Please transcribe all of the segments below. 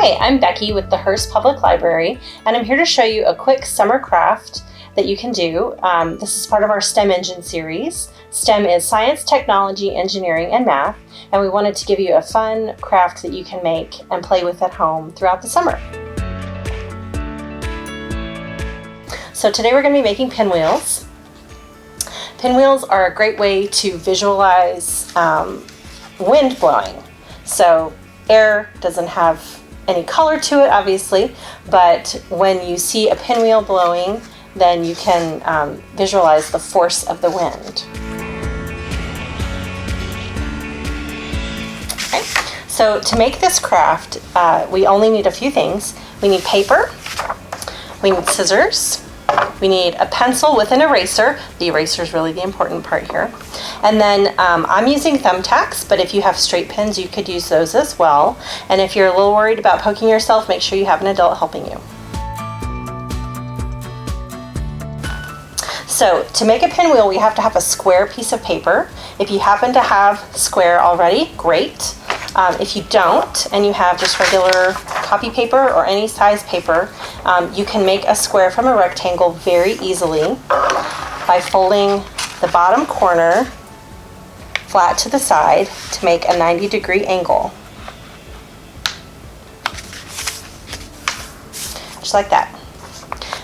Hi, I'm Becky with the Hearst Public Library, and I'm here to show you a quick summer craft that you can do. This is part of our STEM Engine series. STEM is science, technology, engineering, and math, and we wanted to give you a fun craft that you can make and play with at home throughout the summer. So today we're going to be making pinwheels. Pinwheels are a great way to visualize wind blowing. So air doesn't have any color to it, obviously, but when you see a pinwheel blowing, then you can visualize the force of the wind. Okay. So to make this craft, we only need a few things. We need paper, we need scissors, we need a pencil with an eraser. The eraser is really the important part here. And then I'm using Thumbtacks, but if you have straight pins, you could use those as well. And if you're a little worried about poking yourself, make sure you have an adult helping you. So to make a pinwheel, we have to have a square piece of paper. If you happen to have square already, great. If you don't, and you have just regular copy paper or any size paper, you can make a square from a rectangle very easily by folding the bottom corner flat to the side to make a 90-degree angle. Just like that.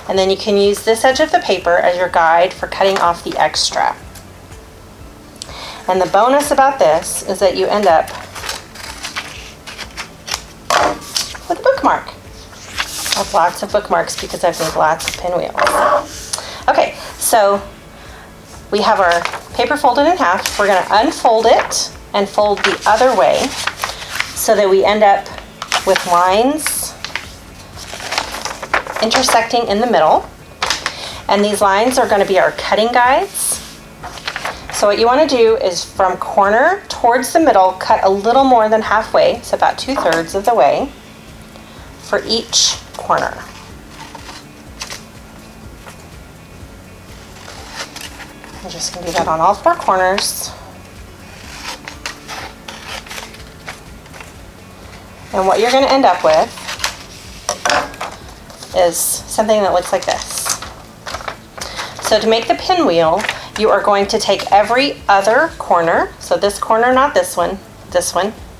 And then you can use this edge of the paper as your guide for cutting off the extra. And the bonus about this is that you end up with a bookmark. I have lots of bookmarks because I've made lots of pinwheels. Okay, so we have our paper folded in half. We're going to unfold it and fold the other way so that we end up with lines intersecting in the middle. And these lines are going to be our cutting guides. So what you want to do is from corner towards the middle, cut a little more than halfway, so about 2/3 of the way, for each corner. I'm just going to do that on all 4 corners. And what you're going to end up with is something that looks like this. So to make the pinwheel, you are going to take every other corner, so this corner, not this one,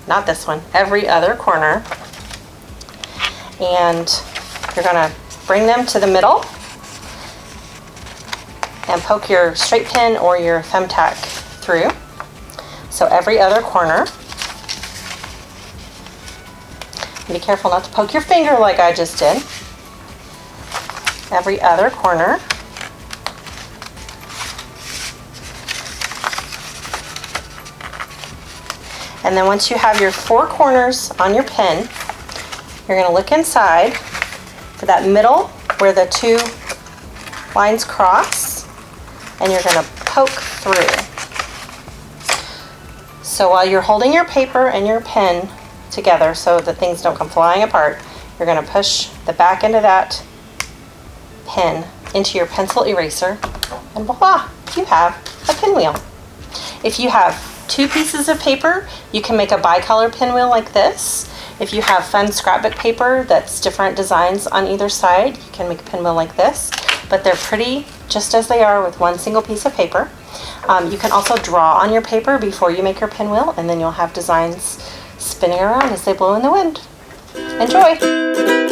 not this one, every other corner, and you're going to bring them to the middle and poke your straight pin or your thumbtack through. So every other corner. Be careful not to poke your finger like I just did. Every other corner. And then once you have your 4 corners on your pin, you're going to look inside for that middle where the 2 lines cross, and you're going to poke through. So while you're holding your paper and your pen together so that things don't come flying apart, you're going to push the back end of that pen into your pencil eraser, and voila, you have a pinwheel. If you have 2 pieces of paper, you can make a bicolor pinwheel like this. If you have fun scrapbook paper that's different designs on either side, you can make a pinwheel like this, but they're pretty just as they are with one single piece of paper. You can also draw on your paper before you make your pinwheel, and then you'll have designs spinning around as they blow in the wind. Enjoy!